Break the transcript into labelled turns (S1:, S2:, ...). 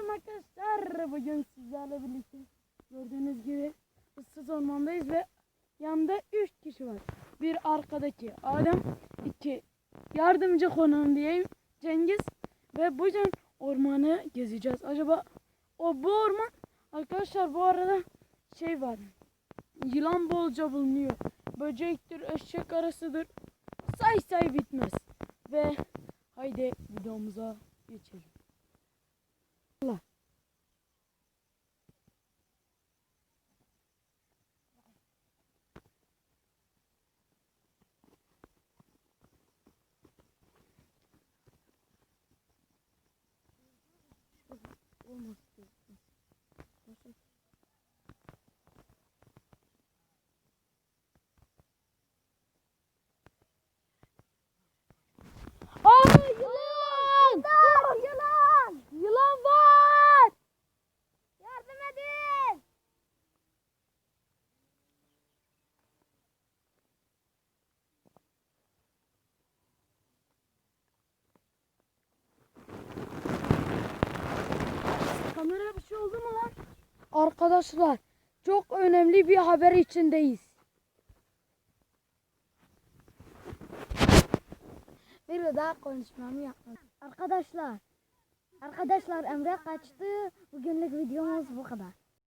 S1: Selam arkadaşlar. Bugün sizlerle birlikte gördüğünüz gibi ıssız ormandayız ve yanında 3 kişi var. Bir arkadaki Adem, 2 yardımcı konuğum diyeyim Cengiz ve bugün ormanı gezeceğiz. Acaba bu orman arkadaşlar, bu arada şey var. Yılan bolca bulunuyor. Böcektir, eşek arasıdır. Say bitmez. Ve haydi videomuza geçelim. Allah. Olmaz. Yılan! Var, yılan! Yılan var! Yardım edin! Kameraya bir şey oldu mu lan? Arkadaşlar, çok önemli bir haber içindeyiz. Bir daha konuşmamı yapmadım. Arkadaşlar Emre kaçtı. Bugünlük videomuz bu kadar.